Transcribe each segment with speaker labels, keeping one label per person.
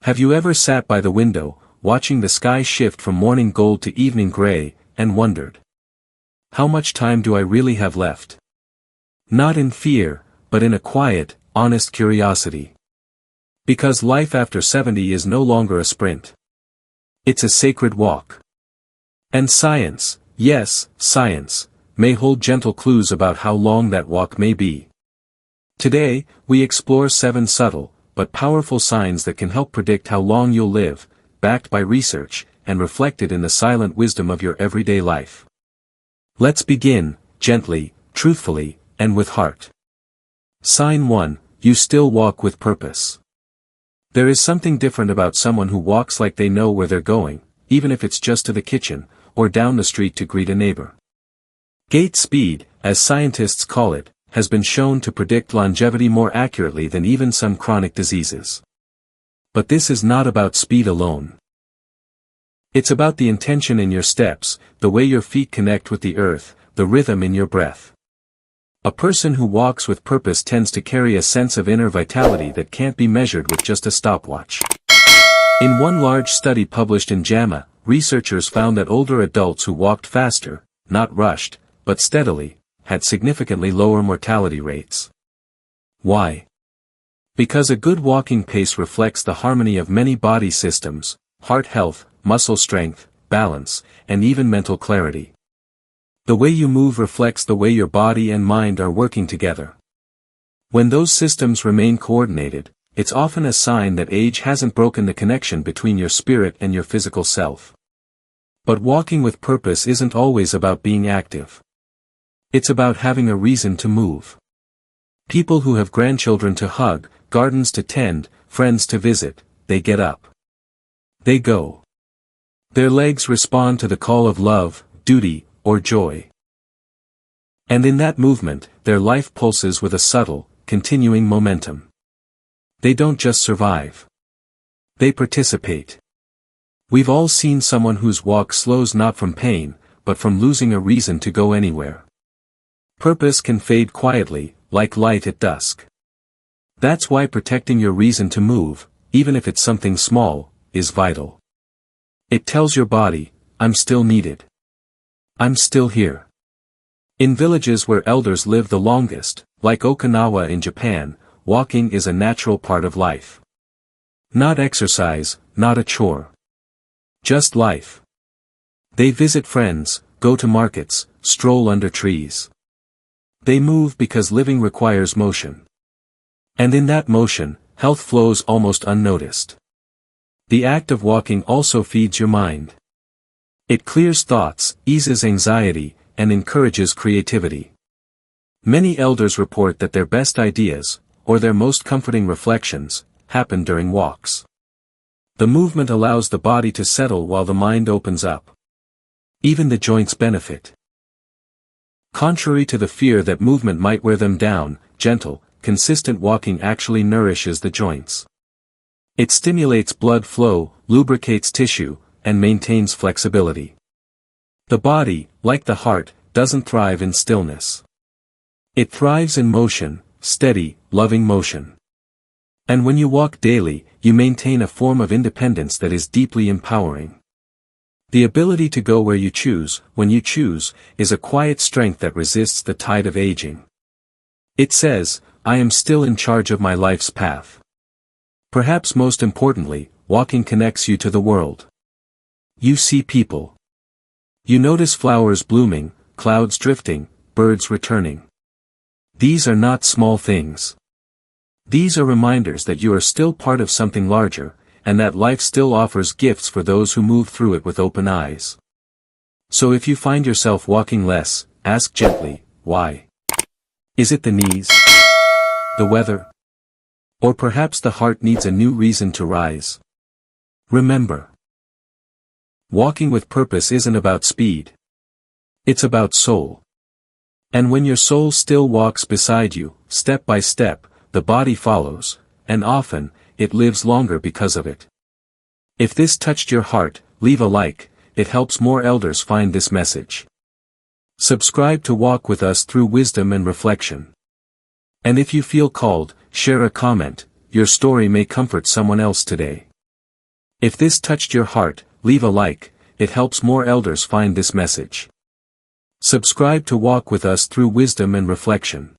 Speaker 1: Have you ever sat by the window, watching the sky shift from morning gold to evening gray, and wondered, how much time do I really have left? Not in fear, but in a quiet, honest curiosity. Because life after 70 is no longer a sprint. It's a sacred walk. And science, yes, science, may hold gentle clues about how long that walk may be. Today, we explore 7 subtle, but powerful signs that can help predict how long you'll live, backed by research, and reflected in the silent wisdom of your everyday life. Let's begin, gently, truthfully, and with heart. Sign 1, you still walk with purpose. There is something different about someone who walks like they know where they're going, even if it's just to the kitchen, or down the street to greet a neighbor. Gait speed, as scientists call it, has been shown to predict longevity more accurately than even some chronic diseases. But this is not about speed alone. It's about the intention in your steps, the way your feet connect with the earth, the rhythm in your breath. A person who walks with purpose tends to carry a sense of inner vitality that can't be measured with just a stopwatch. In one large study published in JAMA, researchers found that older adults who walked faster, not rushed, but steadily, had significantly lower mortality rates. Why? Because a good walking pace reflects the harmony of many body systems, heart health, muscle strength, balance, and even mental clarity. The way you move reflects the way your body and mind are working together. When those systems remain coordinated, it's often a sign that age hasn't broken the connection between your spirit and your physical self. But walking with purpose isn't always about being active. It's about having a reason to move. People who have grandchildren to hug, gardens to tend, friends to visit, they get up. They go. Their legs respond to the call of love, duty, or joy. And in that movement, their life pulses with a subtle, continuing momentum. They don't just survive. They participate. We've all seen someone whose walk slows not from pain, but from losing a reason to go anywhere. Purpose can fade quietly, like light at dusk. That's why protecting your reason to move, even if it's something small, is vital. It tells your body, I'm still needed. I'm still here. In villages where elders live the longest, like Okinawa in Japan, walking is a natural part of life. Not exercise, not a chore. Just life. They visit friends, go to markets, stroll under trees. They move because living requires motion. And in that motion, health flows almost unnoticed. The act of walking also feeds your mind. It clears thoughts, eases anxiety, and encourages creativity. Many elders report that their best ideas, or their most comforting reflections, happen during walks. The movement allows the body to settle while the mind opens up. Even the joints benefit. Contrary to the fear that movement might wear them down, gentle, consistent walking actually nourishes the joints. It stimulates blood flow, lubricates tissue, and maintains flexibility. The body, like the heart, doesn't thrive in stillness. It thrives in motion, steady, loving motion. And when you walk daily, you maintain a form of independence that is deeply empowering. The ability to go where you choose, when you choose, is a quiet strength that resists the tide of aging. It says, I am still in charge of my life's path. Perhaps most importantly, walking connects you to the world. You see people. You notice flowers blooming, clouds drifting, birds returning. These are not small things. These are reminders that you are still part of something larger, and that life still offers gifts for those who move through it with open eyes. So if you find yourself walking less, ask gently, why? Is it the knees? The weather? Or perhaps the heart needs a new reason to rise? Remember, walking with purpose isn't about speed. It's about soul. And when your soul still walks beside you, step by step, the body follows, and often, it lives longer because of it. If this touched your heart, leave a like, it helps more elders find this message. Subscribe to walk with us through wisdom and reflection. And if you feel called, share a comment, your story may comfort someone else today. If this touched your heart, leave a like, it helps more elders find this message. Subscribe to walk with us through wisdom and reflection.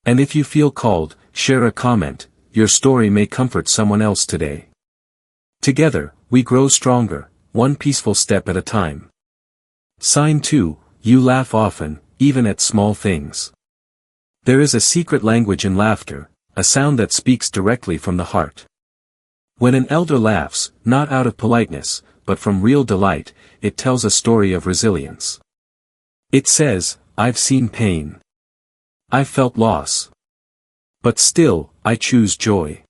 Speaker 1: And if you feel called, share a comment, your story may comfort someone else today. Together, we grow stronger, one peaceful step at a time. Sign 2, you laugh often, even at small things. There is a secret language in laughter, a sound that speaks directly from the heart. When an elder laughs, not out of politeness, but from real delight, it tells a story of resilience. It says, I've seen pain. I've felt loss. But still, I choose joy.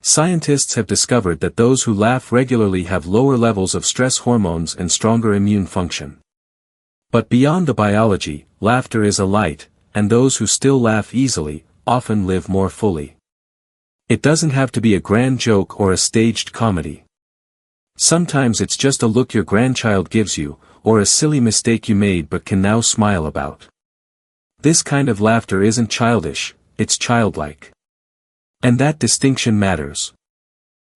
Speaker 1: Scientists have discovered that those who laugh regularly have lower levels of stress hormones and stronger immune function. But beyond the biology, laughter is a light, and those who still laugh easily, often live more fully. It doesn't have to be a grand joke or a staged comedy. Sometimes it's just a look your grandchild gives you, or a silly mistake you made but can now smile about. This kind of laughter isn't childish, it's childlike. And that distinction matters.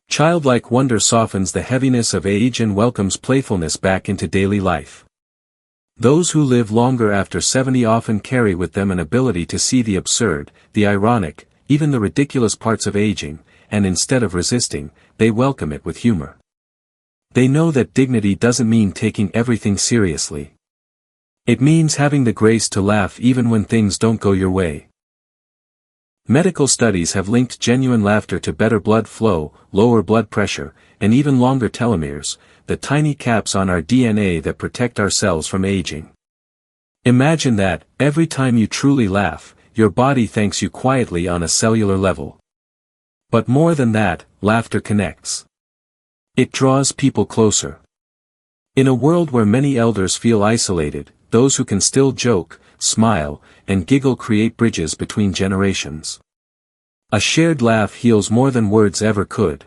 Speaker 1: Childlike wonder softens the heaviness of age and welcomes playfulness back into daily life. Those who live longer after 70 often carry with them an ability to see the absurd, the ironic, even the ridiculous parts of aging, and instead of resisting, they welcome it with humor. They know that dignity doesn't mean taking everything seriously. It means having the grace to laugh even when things don't go your way. Medical studies have linked genuine laughter to better blood flow, lower blood pressure, and even longer telomeres, the tiny caps on our DNA that protect our cells from aging. Imagine that, every time you truly laugh, your body thanks you quietly on a cellular level. But more than that, laughter connects. It draws people closer. In a world where many elders feel isolated, those who can still joke, smile, and giggle create bridges between generations. A shared laugh heals more than words ever could.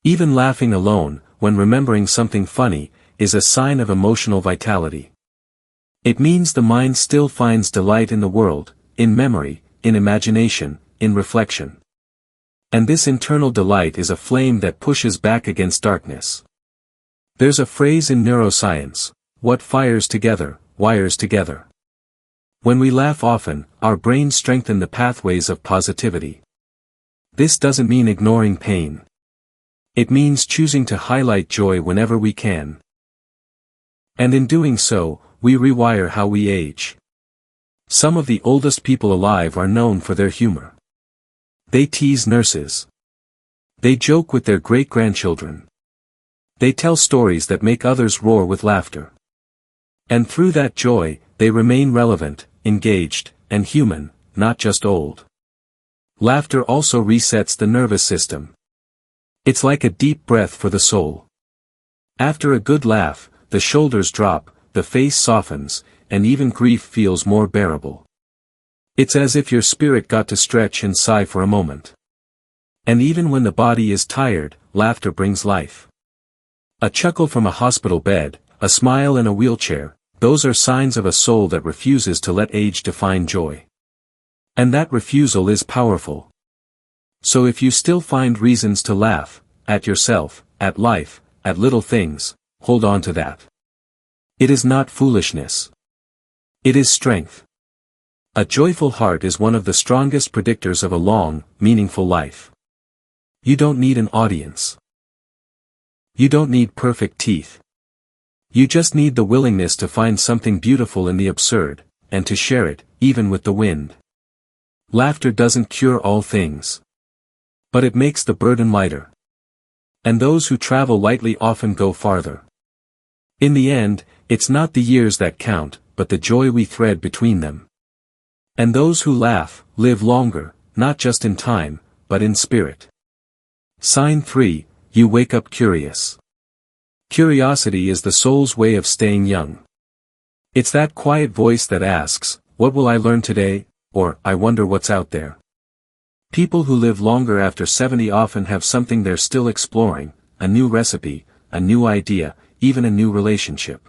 Speaker 1: Even laughing alone, when remembering something funny, is a sign of emotional vitality. It means the mind still finds delight in the world, in memory, in imagination, in reflection. And this internal delight is a flame that pushes back against darkness. There's a phrase in neuroscience, what fires together, wires together. When we laugh often, our brains strengthen the pathways of positivity. This doesn't mean ignoring pain. It means choosing to highlight joy whenever we can. And in doing so, we rewire how we age. Some of the oldest people alive are known for their humor. They tease nurses. They joke with their great-grandchildren. They tell stories that make others roar with laughter. And through that joy, they remain relevant, engaged, and human, not just old. Laughter also resets the nervous system. It's like a deep breath for the soul. After a good laugh, the shoulders drop, the face softens, and even grief feels more bearable. It's as if your spirit got to stretch and sigh for a moment. And even when the body is tired, laughter brings life. A chuckle from a hospital bed, a smile in a wheelchair, those are signs of a soul that refuses to let age define joy. And that refusal is powerful. So if you still find reasons to laugh, at yourself, at life, at little things, hold on to that. It is not foolishness. It is strength. A joyful heart is one of the strongest predictors of a long, meaningful life. You don't need an audience. You don't need perfect teeth. You just need the willingness to find something beautiful in the absurd, and to share it, even with the wind. Laughter doesn't cure all things. But it makes the burden lighter. And those who travel lightly often go farther. In the end, it's not the years that count, but the joy we thread between them. And those who laugh, live longer, not just in time, but in spirit. Sign 3, you wake up curious. Curiosity is the soul's way of staying young. It's that quiet voice that asks, what will I learn today, or, I wonder what's out there. People who live longer after 70 often have something they're still exploring, a new recipe, a new idea, even a new relationship.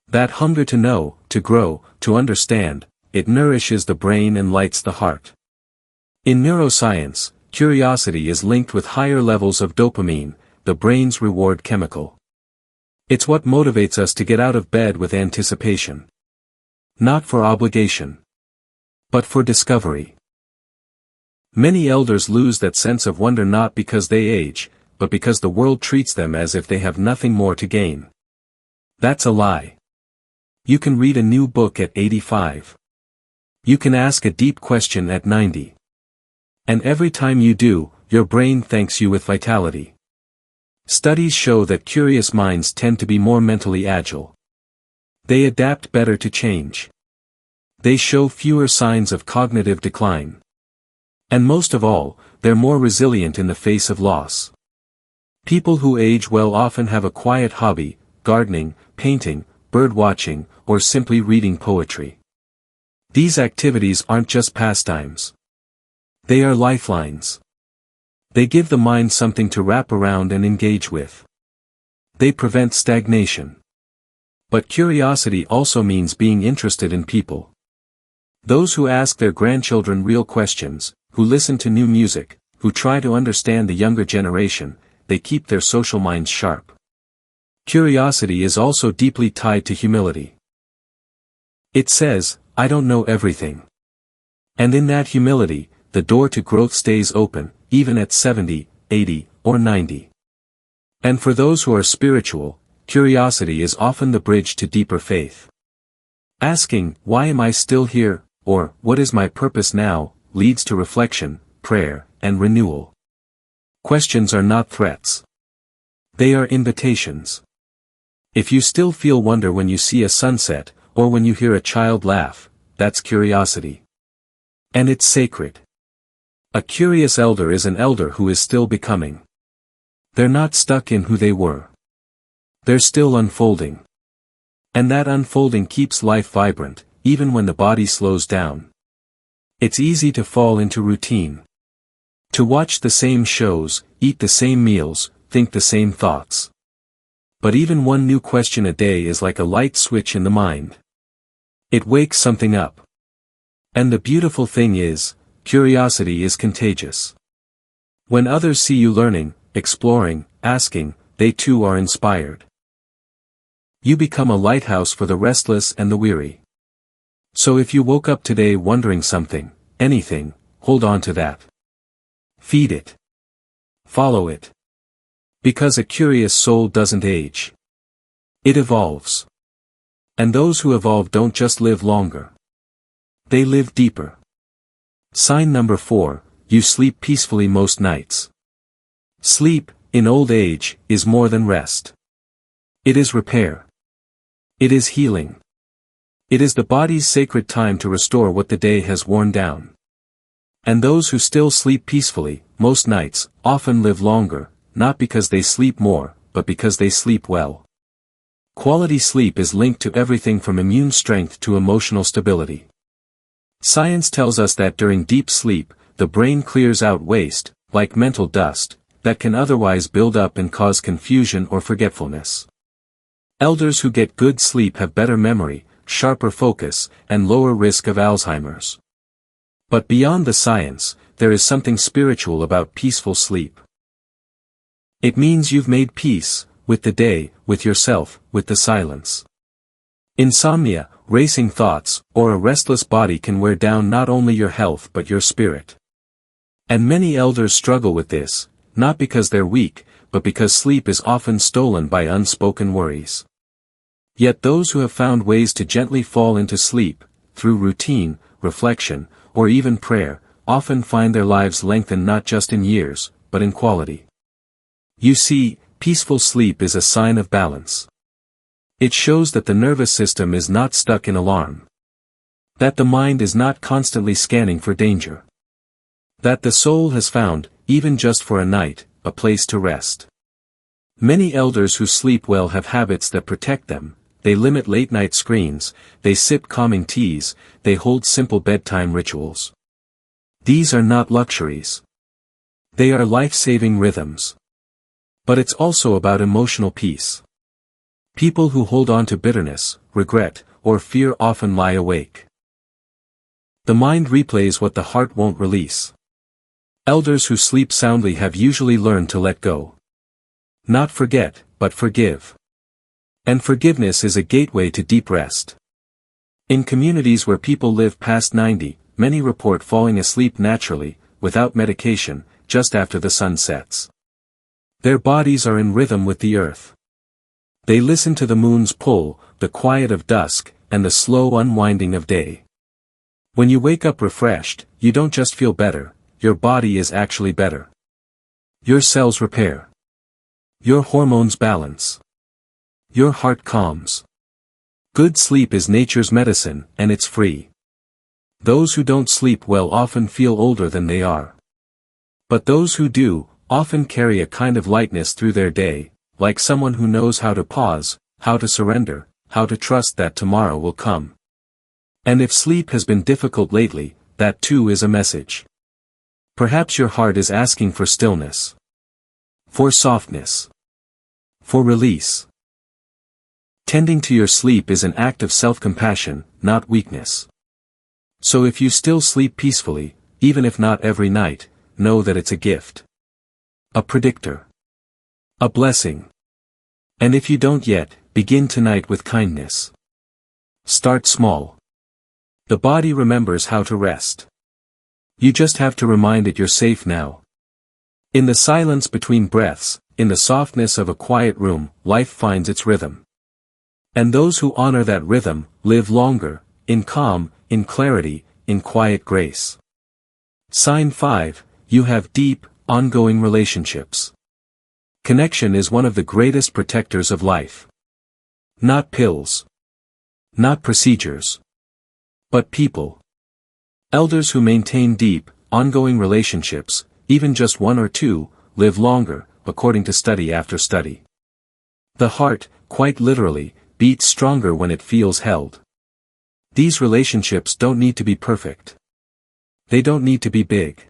Speaker 1: That hunger to know, to grow, to understand, it nourishes the brain and lights the heart. In neuroscience, curiosity is linked with higher levels of dopamine, the brain's reward chemical. It's what motivates us to get out of bed with anticipation. Not for obligation, but for discovery. Many elders lose that sense of wonder not because they age, but because the world treats them as if they have nothing more to gain. That's a lie. You can read a new book at 85. You can ask a deep question at 90. And every time you do, your brain thanks you with vitality. Studies show that curious minds tend to be more mentally agile. They adapt better to change. They show fewer signs of cognitive decline. And most of all, they're more resilient in the face of loss. People who age well often have a quiet hobby, gardening, painting, bird watching, or simply reading poetry. These activities aren't just pastimes. They are lifelines. They give the mind something to wrap around and engage with. They prevent stagnation. But curiosity also means being interested in people. Those who ask their grandchildren real questions, who listen to new music, who try to understand the younger generation, they keep their social minds sharp. Curiosity is also deeply tied to humility. It says, I don't know everything. And in that humility, the door to growth stays open, even at 70, 80, or 90. And for those who are spiritual, curiosity is often the bridge to deeper faith. Asking, why am I still here, or, what is my purpose now, leads to reflection, prayer, and renewal. Questions are not threats. They are invitations. If you still feel wonder when you see a sunset, or when you hear a child laugh, that's curiosity. And it's sacred. A curious elder is an elder who is still becoming. They're not stuck in who they were. They're still unfolding. And that unfolding keeps life vibrant, even when the body slows down. It's easy to fall into routine. To watch the same shows, eat the same meals, think the same thoughts. But even one new question a day is like a light switch in the mind. It wakes something up. And the beautiful thing is, curiosity is contagious. When others see you learning, exploring, asking, they too are inspired. You become a lighthouse for the restless and the weary. So if you woke up today wondering something, anything, hold on to that. Feed it. Follow it. Because a curious soul doesn't age. It evolves. And those who evolve don't just live longer. They live deeper. Sign number 4, you sleep peacefully most nights. Sleep, in old age, is more than rest. It is repair. It is healing. It is the body's sacred time to restore what the day has worn down. And those who still sleep peacefully, most nights, often live longer, not because they sleep more, but because they sleep well. Quality sleep is linked to everything from immune strength to emotional stability. Science tells us that during deep sleep, the brain clears out waste, like mental dust, that can otherwise build up and cause confusion or forgetfulness. Elders who get good sleep have better memory, sharper focus, and lower risk of Alzheimer's. But beyond the science, there is something spiritual about peaceful sleep. It means you've made peace, with the day, with yourself, with the silence. Insomnia, racing thoughts, or a restless body can wear down not only your health but your spirit. And many elders struggle with this, not because they're weak, but because sleep is often stolen by unspoken worries. Yet those who have found ways to gently fall into sleep, through routine, reflection, or even prayer, often find their lives lengthen not just in years, but in quality. You see, peaceful sleep is a sign of balance. It shows that the nervous system is not stuck in alarm. That the mind is not constantly scanning for danger. That the soul has found, even just for a night, a place to rest. Many elders who sleep well have habits that protect them. They limit late-night screens, they sip calming teas, they hold simple bedtime rituals. These are not luxuries. They are life-saving rhythms. But it's also about emotional peace. People who hold on to bitterness, regret, or fear often lie awake. The mind replays what the heart won't release. Elders who sleep soundly have usually learned to let go. Not forget, but forgive. And forgiveness is a gateway to deep rest. In communities where people live past 90, many report falling asleep naturally, without medication, just after the sun sets. Their bodies are in rhythm with the earth. They listen to the moon's pull, the quiet of dusk, and the slow unwinding of day. When you wake up refreshed, you don't just feel better, your body is actually better. Your cells repair. Your hormones balance. Your heart calms. Good sleep is nature's medicine, and it's free. Those who don't sleep well often feel older than they are. But those who do, often carry a kind of lightness through their day, like someone who knows how to pause, how to surrender, how to trust that tomorrow will come. And if sleep has been difficult lately, that too is a message. Perhaps your heart is asking for stillness. For softness. For release. Tending to your sleep is an act of self-compassion, not weakness. So if you still sleep peacefully, even if not every night, know that it's a gift. A predictor. A blessing. And if you don't yet, begin tonight with kindness. Start small. The body remembers how to rest. You just have to remind it you're safe now. In the silence between breaths, in the softness of a quiet room, life finds its rhythm. And those who honor that rhythm, live longer, in calm, in clarity, in quiet grace. Sign 5, you have deep, ongoing relationships. Connection is one of the greatest protectors of life. Not pills. Not procedures. But people. Elders who maintain deep, ongoing relationships, even just one or two, live longer, according to study after study. The heart, quite literally, beats stronger when it feels held. These relationships don't need to be perfect. They don't need to be big.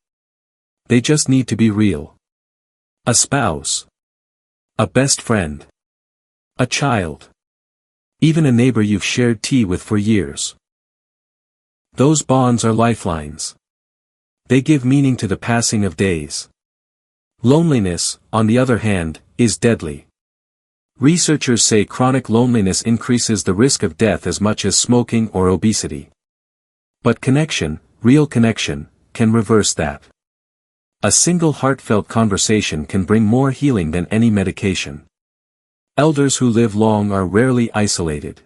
Speaker 1: They just need to be real. A spouse. A best friend. A child. Even a neighbor you've shared tea with for years. Those bonds are lifelines. They give meaning to the passing of days. Loneliness, on the other hand, is deadly. Researchers say chronic loneliness increases the risk of death as much as smoking or obesity. But connection, real connection, can reverse that. A single heartfelt conversation can bring more healing than any medication. Elders who live long are rarely isolated.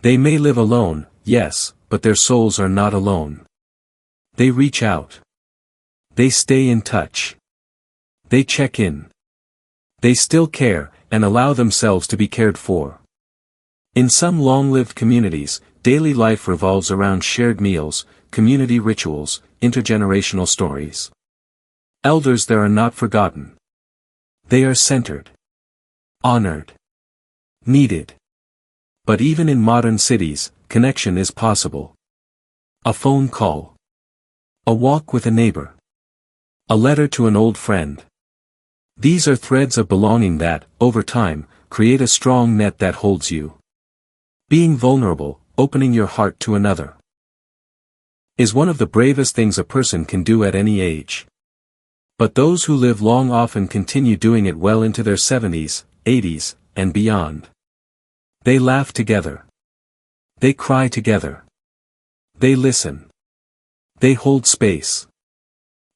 Speaker 1: They may live alone, yes, but their souls are not alone. They reach out. They stay in touch. They check in. They still care, and allow themselves to be cared for. In some long-lived communities, daily life revolves around shared meals, community rituals, intergenerational stories. Elders there are not forgotten. They are centered. Honored. Needed. But even in modern cities, connection is possible. A phone call. A walk with a neighbor. A letter to an old friend. These are threads of belonging that, over time, create a strong net that holds you. Being vulnerable, opening your heart to another, is one of the bravest things a person can do at any age. But those who live long often continue doing it well into their 70s, 80s, and beyond. They laugh together. They cry together. They listen. They hold space.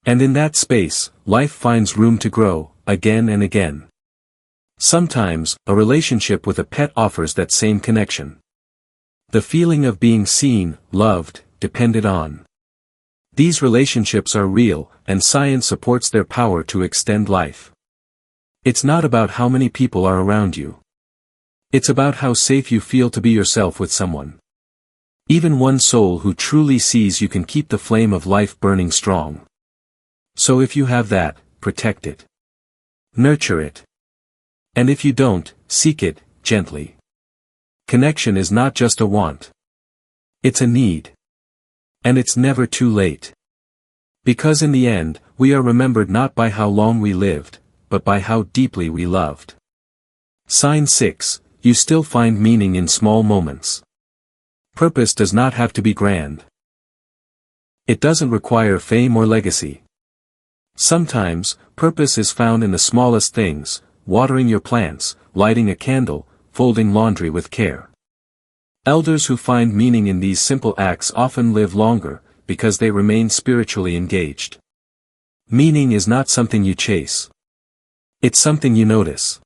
Speaker 1: And in that space, life finds room to grow, again and again. Sometimes, a relationship with a pet offers that same connection. The feeling of being seen, loved, depended on. These relationships are real, and science supports their power to extend life. It's not about how many people are around you. It's about how safe you feel to be yourself with someone. Even one soul who truly sees you can keep the flame of life burning strong. So if you have that, protect it. Nurture it. And if you don't, seek it, gently. Connection is not just a want. It's a need. And it's never too late. Because in the end, we are remembered not by how long we lived, but by how deeply we loved. Sign 6, you still find meaning in small moments. Purpose does not have to be grand. It doesn't require fame or legacy. Sometimes, purpose is found in the smallest things: watering your plants, lighting a candle, folding laundry with care. Elders who find meaning in these simple acts often live longer, because they remain spiritually engaged. Meaning is not something you chase. It's something you notice.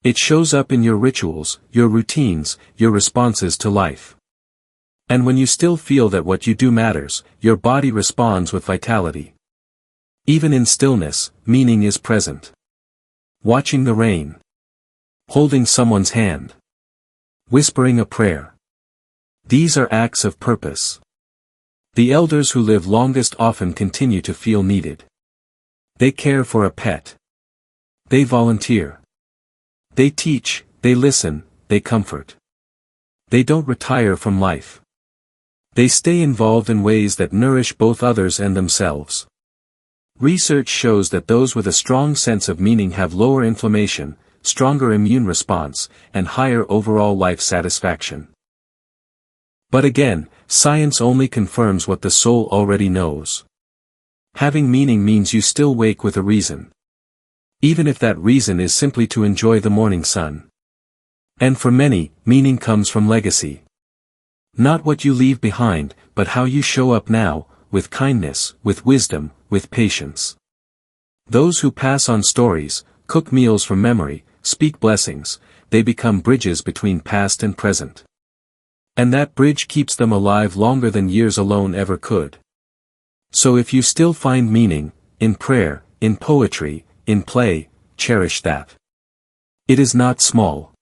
Speaker 1: It shows up in your rituals, your routines, your responses to life. And when you still feel that what you do matters, your body responds with vitality. Even in stillness, meaning is present. Watching the rain. Holding someone's hand. Whispering a prayer. These are acts of purpose. The elders who live longest often continue to feel needed. They care for a pet. They volunteer. They teach, they listen, they comfort. They don't retire from life. They stay involved in ways that nourish both others and themselves. Research shows that those with a strong sense of meaning have lower inflammation, stronger immune response, and higher overall life satisfaction. But again, science only confirms what the soul already knows. Having meaning means you still wake with a reason. Even if that reason is simply to enjoy the morning sun. And for many, meaning comes from legacy. Not what you leave behind, but how you show up now, with kindness, with wisdom, with patience. Those who pass on stories, cook meals from memory, speak blessings, they become bridges between past and present. And that bridge keeps them alive longer than years alone ever could. So if you still find meaning, in prayer, in poetry, in play, cherish that. It is not small.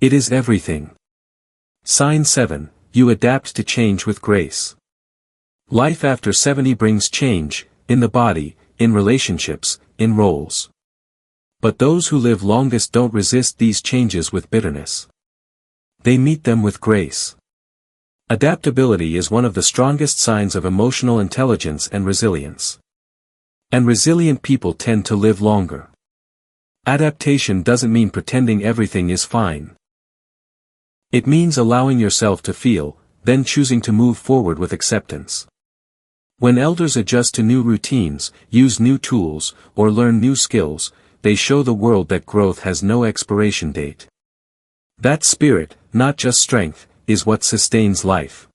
Speaker 1: It is everything. Sign 7, you adapt to change with grace. Life after 70 brings change, in the body, in relationships, in roles. But those who live longest don't resist these changes with bitterness. They meet them with grace. Adaptability is one of the strongest signs of emotional intelligence and resilience. And resilient people tend to live longer. Adaptation doesn't mean pretending everything is fine. It means allowing yourself to feel, then choosing to move forward with acceptance. When elders adjust to new routines, use new tools, or learn new skills, they show the world that growth has no expiration date. That spirit, not just strength, is what sustains life.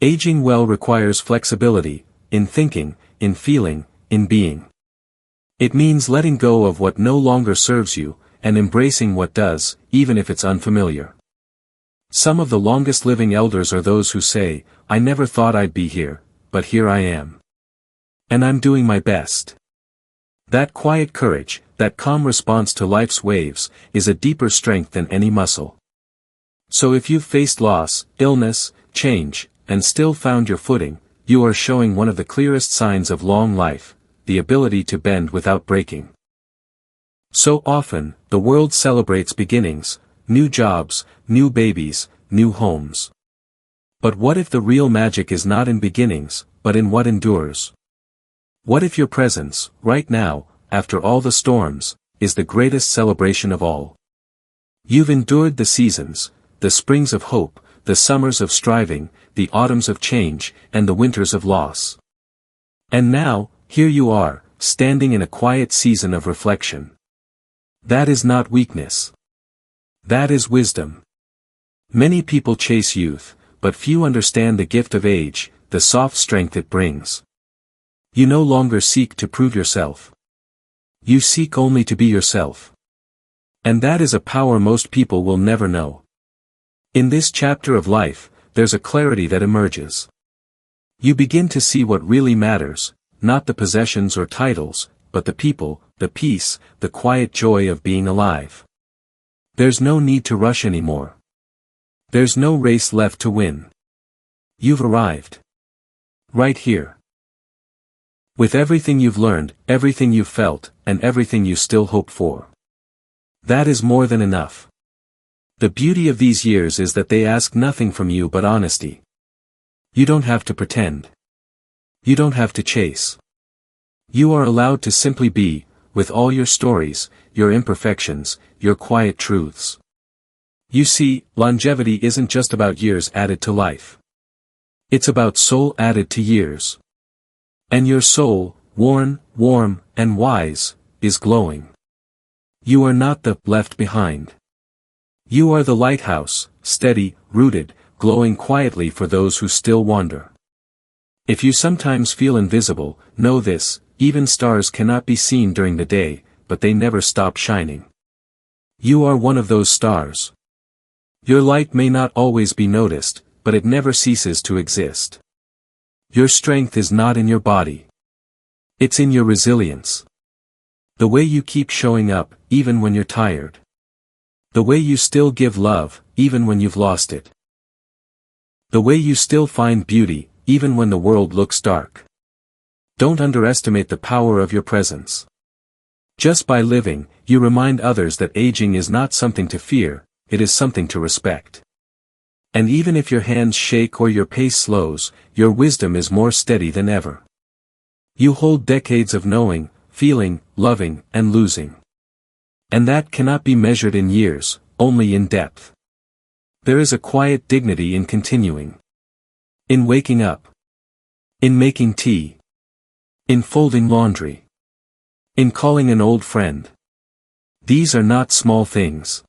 Speaker 1: Aging well requires flexibility, in thinking, in feeling, in being. It means letting go of what no longer serves you, and embracing what does, even if it's unfamiliar. Some of the longest living elders are those who say, "I never thought I'd be here, but here I am. And I'm doing my best." That quiet courage, that calm response to life's waves, is a deeper strength than any muscle. So if you've faced loss, illness, change, and still found your footing, you are showing one of the clearest signs of long life, the ability to bend without breaking. So often, the world celebrates beginnings, new jobs, new babies, new homes. But what if the real magic is not in beginnings, but in what endures? What if your presence, right now, after all the storms, is the greatest celebration of all? You've endured the seasons, the springs of hope, the summers of striving, the autumns of change, and the winters of loss. And now, here you are, standing in a quiet season of reflection. That is not weakness. That is wisdom. Many people chase youth, but few understand the gift of age, the soft strength it brings. You no longer seek to prove yourself. You seek only to be yourself. And that is a power most people will never know. In this chapter of life, there's a clarity that emerges. You begin to see what really matters, not the possessions or titles, but the people, the peace, the quiet joy of being alive. There's no need to rush anymore. There's no race left to win. You've arrived. Right here. With everything you've learned, everything you've felt, and everything you still hope for. That is more than enough. The beauty of these years is that they ask nothing from you but honesty. You don't have to pretend. You don't have to chase. You are allowed to simply be, with all your stories, your imperfections, your quiet truths. You see, longevity isn't just about years added to life. It's about soul added to years. And your soul, worn, warm, and wise, is glowing. You are not the left behind. You are the lighthouse, steady, rooted, glowing quietly for those who still wander. If you sometimes feel invisible, know this: even stars cannot be seen during the day, but they never stop shining. You are one of those stars. Your light may not always be noticed, but it never ceases to exist. Your strength is not in your body. It's in your resilience. The way you keep showing up, even when you're tired. The way you still give love, even when you've lost it. The way you still find beauty, even when the world looks dark. Don't underestimate the power of your presence. Just by living, you remind others that aging is not something to fear, it is something to respect. And even if your hands shake or your pace slows, your wisdom is more steady than ever. You hold decades of knowing, feeling, loving, and losing. And that cannot be measured in years, only in depth. There is a quiet dignity in continuing. In waking up. In making tea. In folding laundry. In calling an old friend. These are not small things.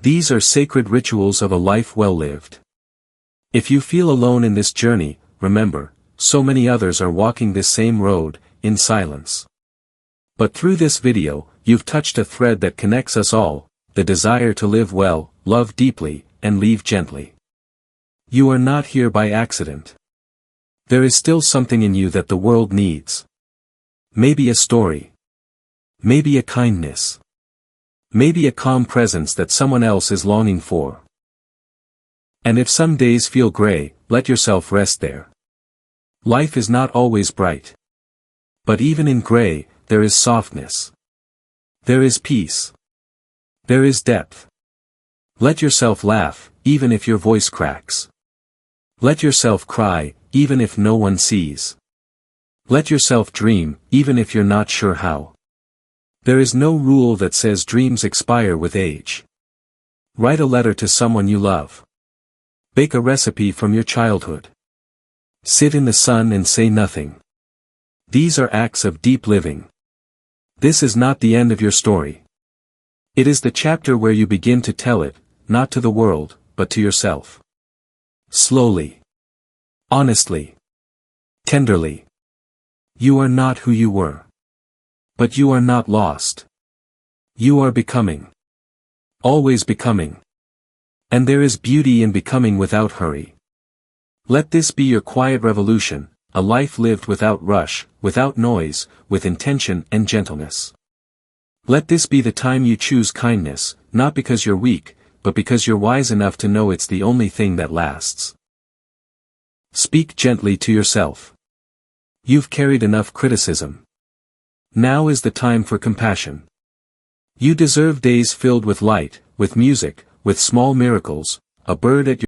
Speaker 1: These are sacred rituals of a life well lived. If you feel alone in this journey, remember, so many others are walking this same road, in silence. But through this video, you've touched a thread that connects us all, the desire to live well, love deeply, and leave gently. You are not here by accident. There is still something in you that the world needs. Maybe a story. Maybe a kindness. Maybe a calm presence that someone else is longing for. And if some days feel gray, let yourself rest there. Life is not always bright. But even in gray, there is softness. There is peace. There is depth. Let yourself laugh, even if your voice cracks. Let yourself cry, even if no one sees. Let yourself dream, even if you're not sure how. There is no rule that says dreams expire with age. Write a letter to someone you love. Bake a recipe from your childhood. Sit in the sun and say nothing. These are acts of deep living. This is not the end of your story. It is the chapter where you begin to tell it, not to the world, but to yourself. Slowly. Honestly. Tenderly. You are not who you were. But you are not lost. You are becoming. Always becoming. And there is beauty in becoming without hurry. Let this be your quiet revolution, a life lived without rush, without noise, with intention and gentleness. Let this be the time you choose kindness, not because you're weak, but because you're wise enough to know it's the only thing that lasts. Speak gently to yourself. You've carried enough criticism. Now is the time for compassion. You deserve days filled with light, with music, with small miracles, a bird at your